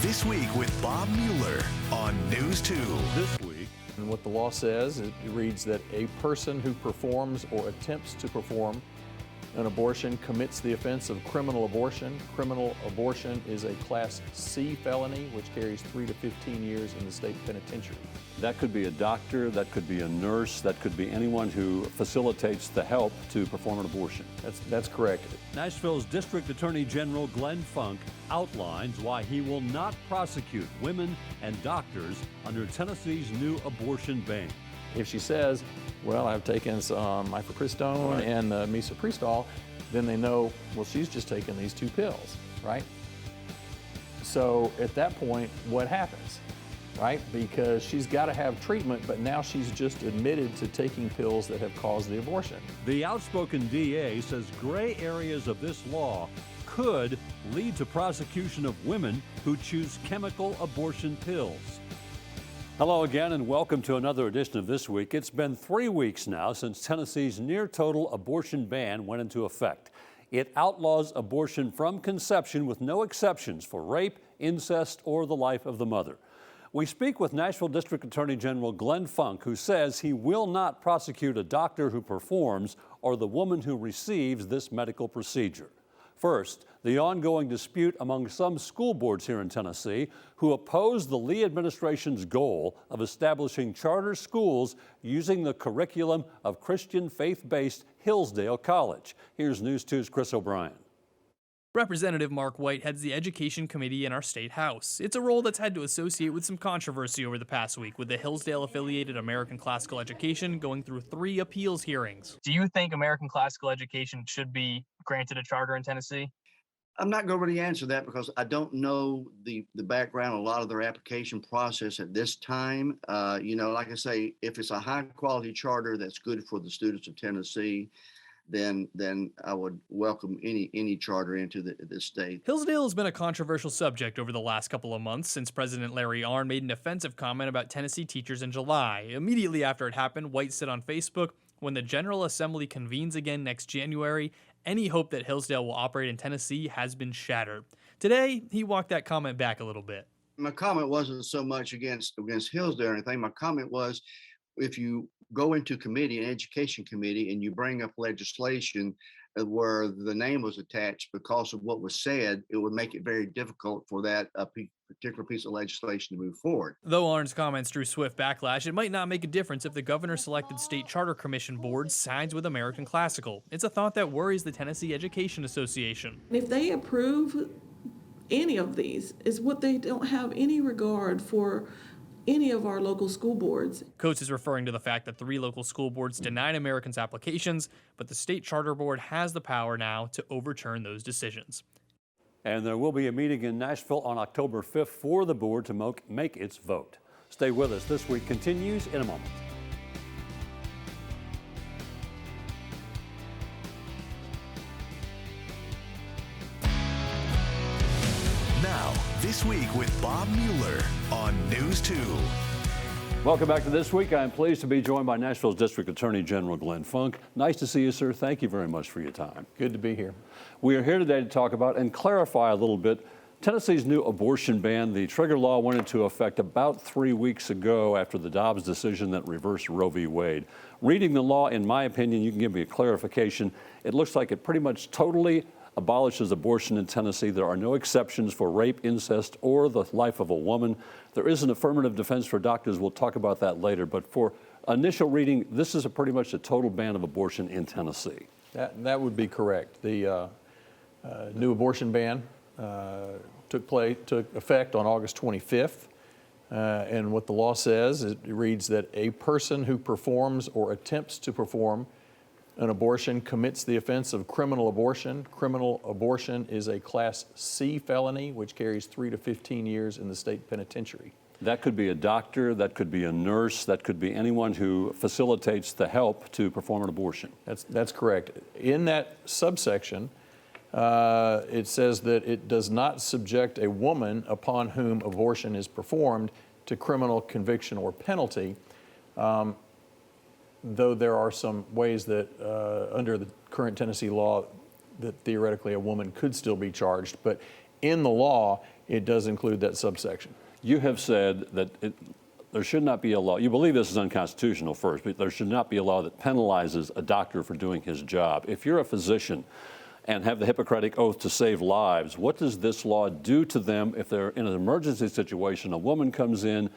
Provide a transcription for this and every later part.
This Week with Bob Mueller on News 2. This week, and what the law says, it reads that a person who performs or attempts to perform an abortion commits the offense of criminal abortion. Criminal abortion is a Class C felony, which carries 3 to 15 years in the state penitentiary. that could be a doctor, that could be a nurse, that could be anyone who facilitates the help to perform an abortion. That's correct. Nashville's District Attorney General Glenn Funk outlines why he will not prosecute women and doctors under Tennessee's new abortion ban. If she says, well, I've taken some mifepristone and misoprostol, then they know, well, she's just taken these 2 pills, right? So at that point, what happens, right? Because she's got to have treatment, but now she's just admitted to taking pills that have caused the abortion. The outspoken DA says gray areas of this law could lead to prosecution of women who choose chemical abortion pills. Hello again and welcome to another edition of This Week. It's been 3 weeks now since Tennessee's near-total abortion ban went into effect. It outlaws abortion from conception with no exceptions for rape, incest, or the life of the mother. We speak with Nashville District Attorney General Glenn Funk, who says he will not prosecute a doctor who performs or the woman who receives this medical procedure. First, the ongoing dispute among some school boards here in Tennessee who oppose the Lee administration's goal of establishing charter schools using the curriculum of Christian faith-based Hillsdale College. Here's News 2's Chris O'Brien. Representative Mark White heads the Education Committee in our state house. It's a role that's had to associate with some controversy over the past week, with the Hillsdale-affiliated American Classical Education going through 3 appeals hearings. Do you think American Classical Education should be granted a charter in Tennessee? I'm not going to really answer that because I don't know the background, a lot of their application process at this time. Like I say, if it's a high quality charter that's good for the students of Tennessee, then I would welcome any charter into the state. Hillsdale has been a controversial subject over the last couple of months since President Larry Arnn made an offensive comment about Tennessee teachers in July. Immediately after it happened, White said on Facebook, when the General Assembly convenes again next January, any hope that Hillsdale will operate in Tennessee has been shattered. Today, he walked that comment back a little bit. My comment wasn't so much against Hillsdale or anything. My comment was, if you go into committee, an education committee, and you bring up legislation where the name was attached because of what was said, it would make it very difficult for that particular piece of legislation to move forward. Though Arnn's comments drew swift backlash, it might not make a difference if the governor-selected state charter commission board sides with American Classical. It's a thought that worries the Tennessee Education Association. If they approve any of these, is what they don't have any regard for any of our local school boards. Coates is referring to the fact that 3 local school boards denied Americans applications, but the state charter board has the power now to overturn those decisions. And there will be a meeting in Nashville on October 5th for the board to make its vote. Stay with us. This Week continues in a moment. Now, This Week with Bob Mueller on News 2. Welcome back to This Week. I'm pleased to be joined by Nashville's District Attorney General Glenn Funk. Nice to see you, sir. Thank you very much for your time. Good to be here. We are here today to talk about and clarify a little bit Tennessee's new abortion ban. The trigger law went into effect about 3 weeks ago after the Dobbs decision that reversed Roe v. Wade. Reading the law, in my opinion, you can give me a clarification. It looks like it pretty much totally abolishes abortion in Tennessee. There are no exceptions for rape, incest, or the life of a woman. There is an affirmative defense for doctors. We'll talk about that later. But for initial reading, this is pretty much a total ban of abortion in Tennessee. That would be correct. The new abortion ban took effect on August 25th. And what the law says, it reads that a person who performs or attempts to perform an abortion commits the offense of criminal abortion. Criminal abortion is a Class C felony, which carries 3 to 15 years in the state penitentiary. That could be a doctor, that could be a nurse, that could be anyone who facilitates the help to perform an abortion. That's correct. In that subsection, it says that it does not subject a woman upon whom abortion is performed to criminal conviction or penalty. Though there are some ways that under the current Tennessee law that theoretically a woman could still be charged. But in the law, it does include that subsection. You have said that there should not be a law. You believe this is unconstitutional first, but there should not be a law that penalizes a doctor for doing his job. If you're a physician and have the Hippocratic Oath to save lives, what does this law do to them if they're in an emergency situation? A woman comes in,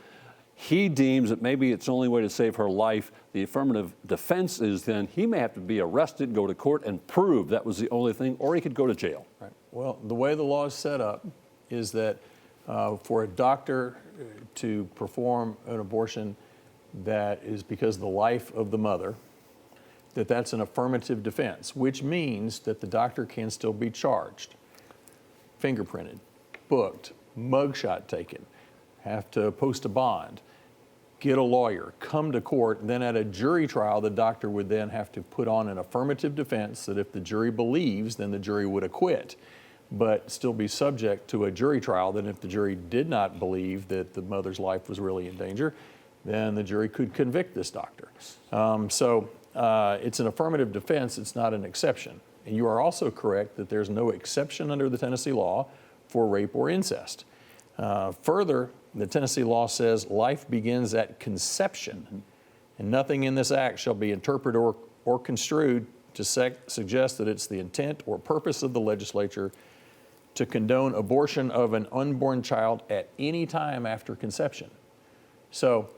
he deems that maybe it's the only way to save her life. The affirmative defense is then he may have to be arrested, go to court, and prove that was the only thing, or he could go to jail. Right. Well, the way the law is set up is that for a doctor to perform an abortion that is because of the life of the mother, that's an affirmative defense, which means that the doctor can still be charged, fingerprinted, booked, mugshot taken, have to post a bond, get a lawyer, come to court, and then at a jury trial, the doctor would then have to put on an affirmative defense that if the jury believes, then the jury would acquit, but still be subject to a jury trial. Then if the jury did not believe that the mother's life was really in danger, then the jury could convict this doctor. It's an affirmative defense, it's not an exception. And you are also correct that there's no exception under the Tennessee law for rape or incest. Further, the Tennessee law says life begins at conception, and nothing in this act shall be interpreted or construed to suggest that it's the intent or purpose of the legislature to condone abortion of an unborn child at any time after conception. So,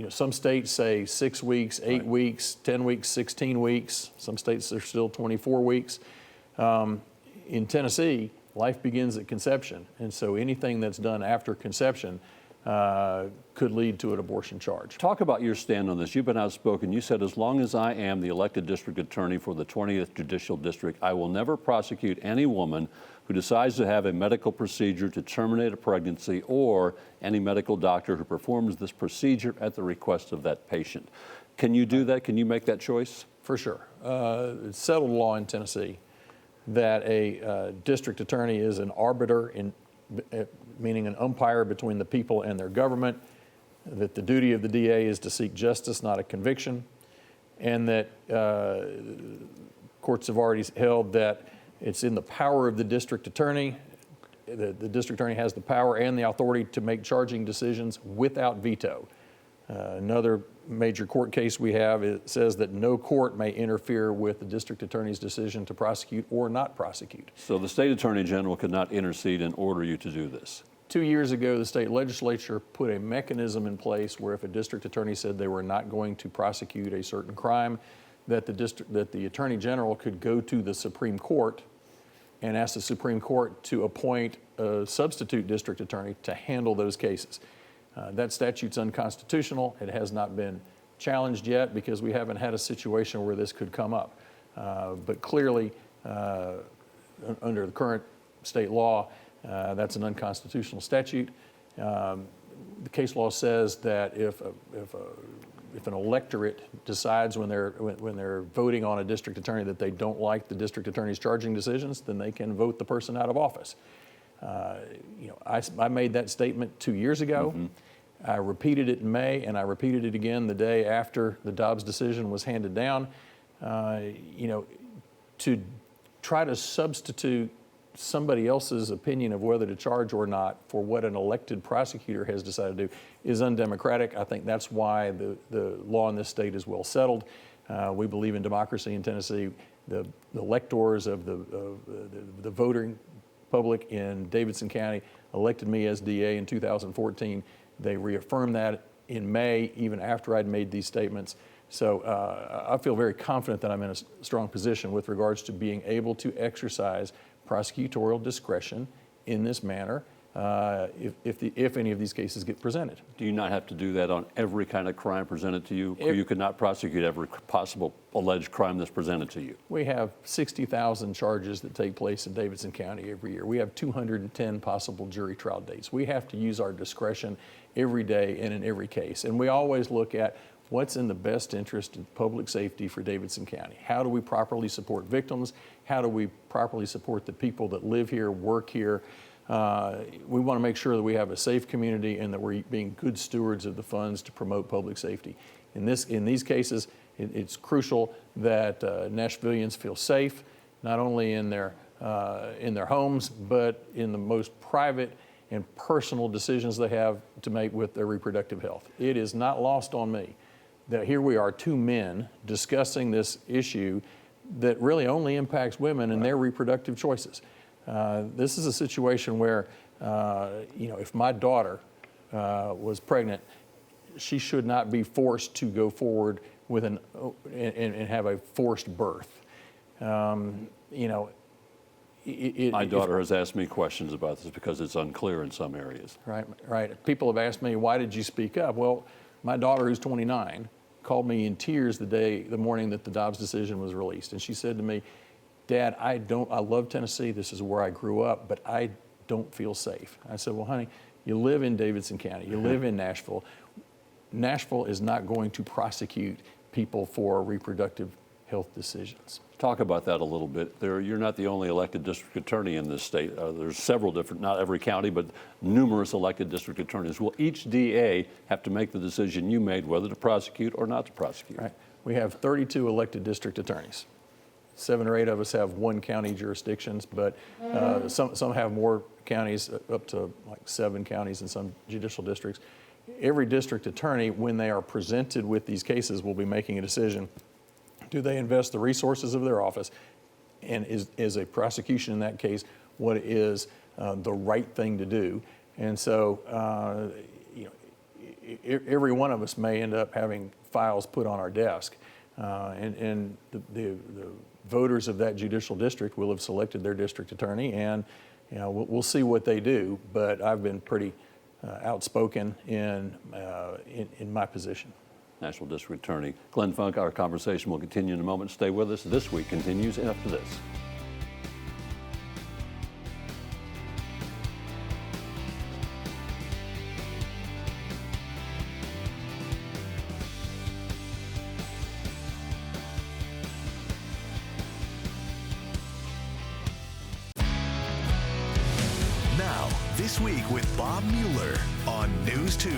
some states say 6 weeks, 8 weeks, 10 weeks, 16 weeks. Some states are still 24 weeks. In Tennessee, life begins at conception, and so anything that's done after conception could lead to an abortion charge. Talk about your stand on this. You've been outspoken. You said, as long as I am the elected district attorney for the 20th Judicial District, I will never prosecute any woman who decides to have a medical procedure to terminate a pregnancy, or any medical doctor who performs this procedure at the request of that patient. Can you do that? Can you make that choice? For sure. It's settled law in Tennessee that a district attorney is an arbiter, meaning an umpire between the people and their government, that the duty of the DA is to seek justice, not a conviction, and that courts have already held that it's in the power of the district attorney. The district attorney has the power and the authority to make charging decisions without veto. Another major court case we have, it says that no court may interfere with the district attorney's decision to prosecute or not prosecute. So the state attorney general could not intercede and order you to do this? 2 years ago, the state legislature put a mechanism in place where if a district attorney said they were not going to prosecute a certain crime, that the attorney general could go to the Supreme Court and ask the Supreme Court to appoint a substitute district attorney to handle those cases. That statute's unconstitutional. It has not been challenged yet because we haven't had a situation where this could come up. But clearly, under the current state law, that's an unconstitutional statute. The case law says that if an electorate decides when they're voting on a district attorney that they don't like the district attorney's charging decisions, then they can vote the person out of office. I made that statement 2 years ago. Mm-hmm. I repeated it in May, and I repeated it again the day after the Dobbs decision was handed down. To try to substitute somebody else's opinion of whether to charge or not for what an elected prosecutor has decided to do is undemocratic. I think that's why the law in this state is well settled. We believe in democracy in Tennessee. The electors of the voting public in Davidson County elected me as DA in 2014. They reaffirmed that in May, even after I'd made these statements. So I feel very confident that I'm in a strong position with regards to being able to exercise prosecutorial discretion in this manner if any of these cases get presented. Do you not have to do that on every kind of crime presented to you? You could not prosecute every possible alleged crime that's presented to you? We have 60,000 charges that take place in Davidson County every year. We have 210 possible jury trial dates. We have to use our discretion every day and in every case. And we always look at what's in the best interest of public safety for Davidson County. How do we properly support victims? How do we properly support the people that live here, work here? We want to make sure that we have a safe community and that we're being good stewards of the funds to promote public safety. In these cases, it's crucial that Nashvillians feel safe, not only in their in their homes, but in the most private and personal decisions they have to make with their reproductive health. It is not lost on me that here we are, two men discussing this issue that really only impacts women and their reproductive choices. This is a situation where, if my daughter was pregnant, she should not be forced to go forward with and have a forced birth. My daughter has asked me questions about this because it's unclear in some areas. Right. People have asked me, why did you speak up? Well, my daughter, who's 29, called me in tears the morning that the Dobbs decision was released. And she said to me, Dad, I love Tennessee. This is where I grew up, but I don't feel safe. I said, well, honey, you live in Davidson County. You live in Nashville. Nashville is not going to prosecute people for reproductive health decisions. Talk about that a little bit. You're not the only elected district attorney in this state. There's several different, not every county, but numerous elected district attorneys. Will each DA have to make the decision you made whether to prosecute or not to prosecute? Right. We have 32 elected district attorneys. 7 or 8 of us have one county jurisdictions, but some have more counties, up to like 7 counties in some judicial districts. Every district attorney, when they are presented with these cases, will be making a decision. Do they invest the resources of their office? And is a prosecution in that case what is the right thing to do? And so, every one of us may end up having files put on our desk. And the voters of that judicial district will have selected their district attorney, and we'll see what they do. But I've been pretty outspoken in my position. National District Attorney Glenn Funk. Our conversation will continue in a moment. Stay with us. This Week continues after this. Now, This Week with Bob Mueller on News 2.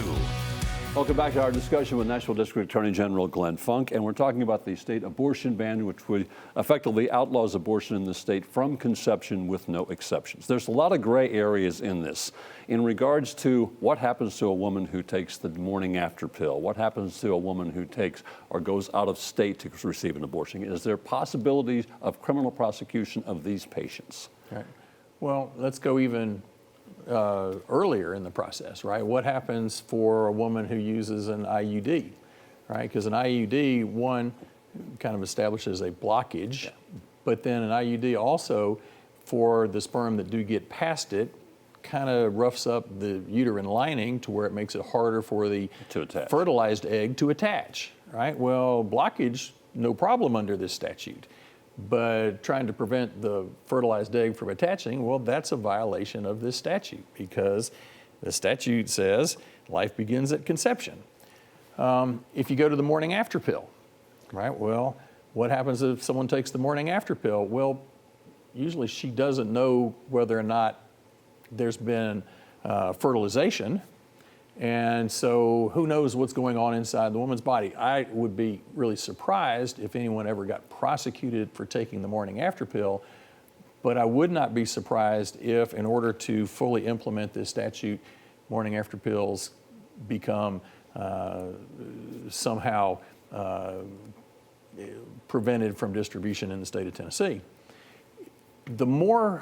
Welcome back to our discussion with National District Attorney General Glenn Funk, and we're talking about the state abortion ban, which would effectively outlaws abortion in the state from conception with no exceptions. There's a lot of gray areas in this in regards to what happens to a woman who takes the morning after pill, what happens to a woman who takes or goes out of state to receive an abortion. Is there possibilities of criminal prosecution of these patients? Right. Well, let's go even earlier in the process, right? What happens for a woman who uses an IUD, right? Because an IUD, one, kind of establishes a blockage, but then an IUD also, for the sperm that do get past it, kind of roughs up the uterine lining to where it makes it harder for the fertilized egg to attach, right? Well, blockage, no problem under this statute. But trying to prevent the fertilized egg from attaching, well, that's a violation of this statute because the statute says life begins at conception. If you go to the morning after pill, right? Well, what happens if someone takes the morning after pill? Well, usually she doesn't know whether or not there's been fertilization. And so who knows what's going on inside the woman's body. I would be really surprised if anyone ever got prosecuted for taking the morning after pill, but I would not be surprised if, in order to fully implement this statute, morning after pills become somehow prevented from distribution in the state of Tennessee. The more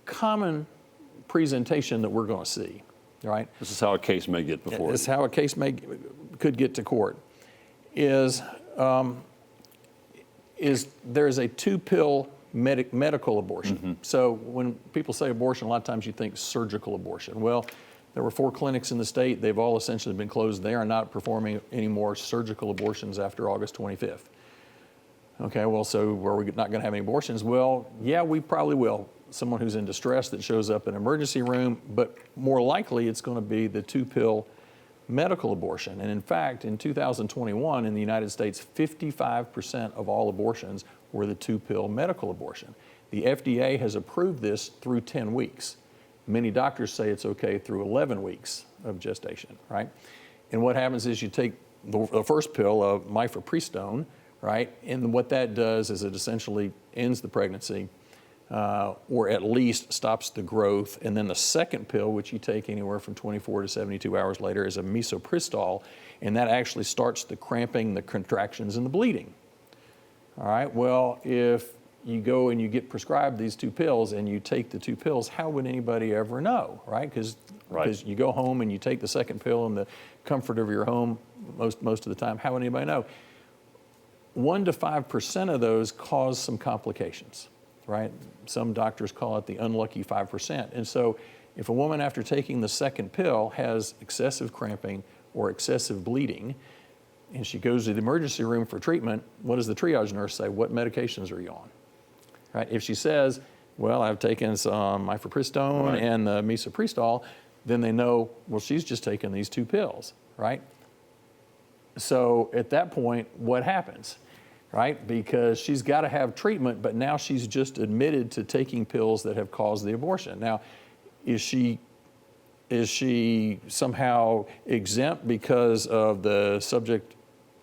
common presentation that we're going to see, right? This is how a case may get before. This is how a case could get to court. Is there's a 2-pill medical abortion. Mm-hmm. So when people say abortion, a lot of times you think surgical abortion. Well, there were 4 clinics in the state. They've all essentially been closed. They are not performing any more surgical abortions after August 25th. Okay, well, so are we not going to have any abortions? Well, yeah, we probably will. Someone who's in distress that shows up in an emergency room, but more likely it's going to be the 2-pill medical abortion. And in fact, in 2021 in the United States, 55% of all abortions were the 2-pill medical abortion. The FDA has approved this through 10 weeks. Many doctors say it's okay through 11 weeks of gestation, right? And what happens is you take the first pill of mifepristone, right? And what that does is it essentially ends the pregnancy. or at least stops the growth. And then the second pill, which you take anywhere from 24 to 72 hours later, is a misoprostol, and that actually starts the cramping, the contractions, and the bleeding. All right, well, if you go and you get prescribed these 2 pills and you take the 2 pills, how would anybody ever know, right? Because you go home and you take the second pill in the comfort of your home most of the time, how would anybody know? 1 to 5% of those cause some complications, right? Some doctors call it the unlucky 5%. And so if a woman after taking the second pill has excessive cramping or excessive bleeding, and she goes to the emergency room for treatment, what does the triage nurse say? What medications are you on? Right? If she says, well, I've taken some mifepristone and the misoprostol, then they know, well, she's just taken these 2 pills, right? So at that point, what happens, right? Because she's got to have treatment, but now she's just admitted to taking pills that have caused the abortion. Now, is she somehow exempt because of the subject,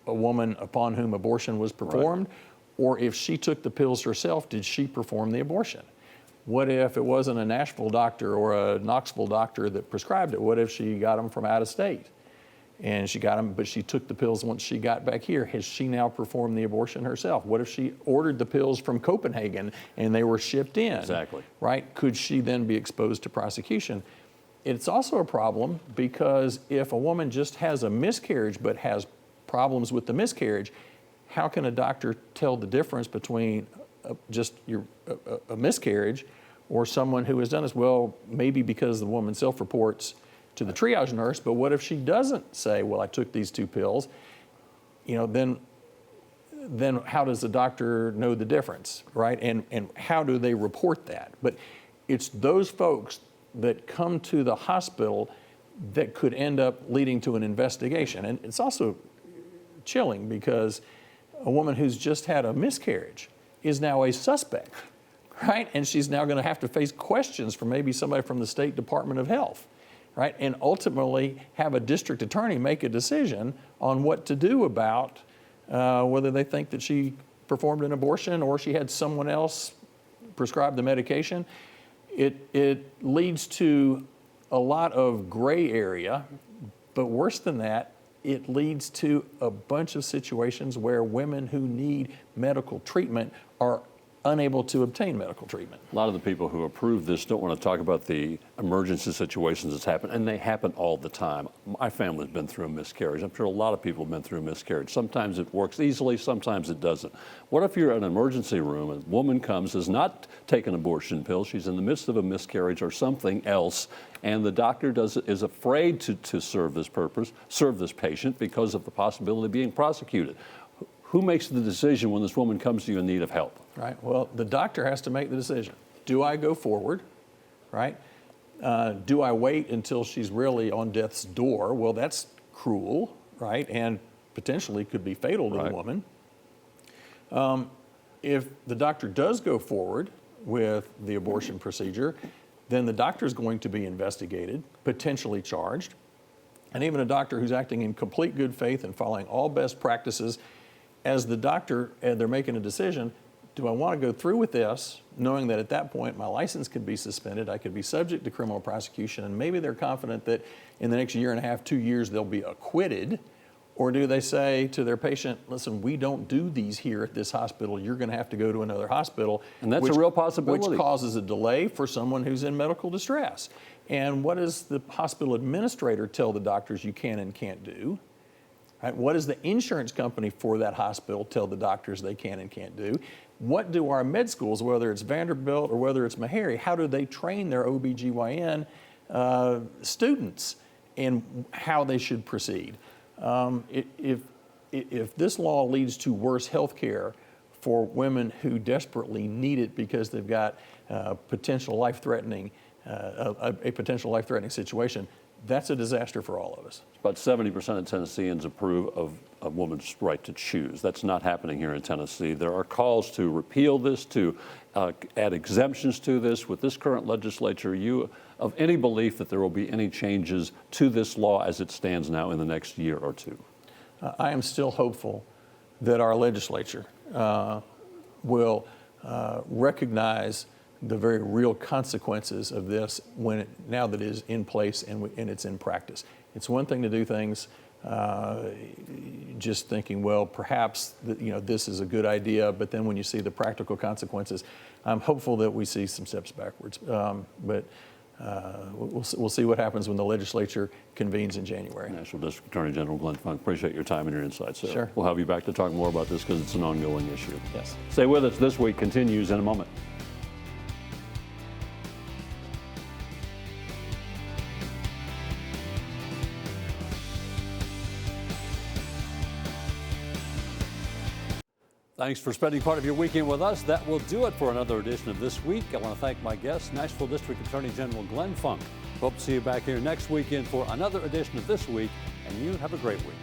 a woman upon whom abortion was performed? Right. Or if she took the pills herself, did she perform the abortion? What if it wasn't a Nashville doctor or a Knoxville doctor that prescribed it? What if she got them from out of state? And she got them, but she took the pills once she got back here. Has she now performed the abortion herself? What if she ordered the pills from Copenhagen and they were shipped in? Exactly. Right? Could she then be exposed to prosecution? It's also a problem because if a woman just has a miscarriage but has problems with the miscarriage, how can a doctor tell the difference between a miscarriage or someone who has done this? Well, maybe because the woman self-reports to the triage nurse, but what if she doesn't say, well, I took these 2 pills? Then how does the doctor know the difference, right? And how do they report that? But it's those folks that come to the hospital that could end up leading to an investigation. And it's also chilling because a woman who's just had a miscarriage is now a suspect, right? And she's now going to have to face questions from maybe somebody from the State Department of Health, right? And ultimately have a district attorney make a decision on what to do about whether they think that she performed an abortion or she had someone else prescribe the medication. It leads to a lot of gray area, but worse than that, it leads to a bunch of situations where women who need medical treatment are unable to obtain medical treatment. A lot of the people who approve this don't want to talk about the emergency situations that's happened, and they happen all the time. My family's been through a miscarriage. I'm sure a lot of people have been through a miscarriage. Sometimes it works easily, sometimes it doesn't. What if you're in an emergency room, a woman comes, has not taken abortion pills, she's in the midst of a miscarriage or something else, and the doctor is afraid to serve this patient because of the possibility of being prosecuted? Who makes the decision when this woman comes to you in need of help? Right. Well, the doctor has to make the decision. Do I go forward? Right. Do I wait until she's really on death's door? Well, that's cruel, right, and potentially could be fatal to the woman. If the doctor does go forward with the abortion procedure, then the doctor is going to be investigated, potentially charged, and even a doctor who's acting in complete good faith and following all best practices. As the doctor, they're making a decision, do I want to go through with this, knowing that at that point my license could be suspended, I could be subject to criminal prosecution, and maybe they're confident that in the next year and a half, 2 years, they'll be acquitted? Or do they say to their patient, listen, we don't do these here at this hospital, you're going to have to go to another hospital. And that's a real possibility. Which causes a delay for someone who's in medical distress. And what does the hospital administrator tell the doctors you can and can't do? Right? What does the insurance company for that hospital tell the doctors they can and can't do? What do our med schools, whether it's Vanderbilt or whether it's Meharry, how do they train their OBGYN students in how they should proceed? If this law leads to worse health care for women who desperately need it because they've got a potential life-threatening situation, that's a disaster for all of us. About 70% of Tennesseans approve of a woman's right to choose. That's not happening here in Tennessee. There are calls to repeal this, to add exemptions to this. With this current legislature, you of any belief that there will be any changes to this law as it stands now in the next year or two? I am still hopeful that our legislature will recognize the very real consequences of this now that it is in place and it's in practice. It's one thing to do things just thinking, well, perhaps this is a good idea, but then when you see the practical consequences, I'm hopeful that we see some steps backwards. But we'll see what happens when the legislature convenes in January. National District Attorney General Glenn Funk, appreciate your time and your insights. Sure. We'll have you back to talk more about this because it's an ongoing issue. Yes. Stay with us. This Week continues in a moment. Thanks for spending part of your weekend with us. That will do it for another edition of This Week. I want to thank my guest, Nashville District Attorney General Glenn Funk. Hope to see you back here next weekend for another edition of This Week, and you have a great week.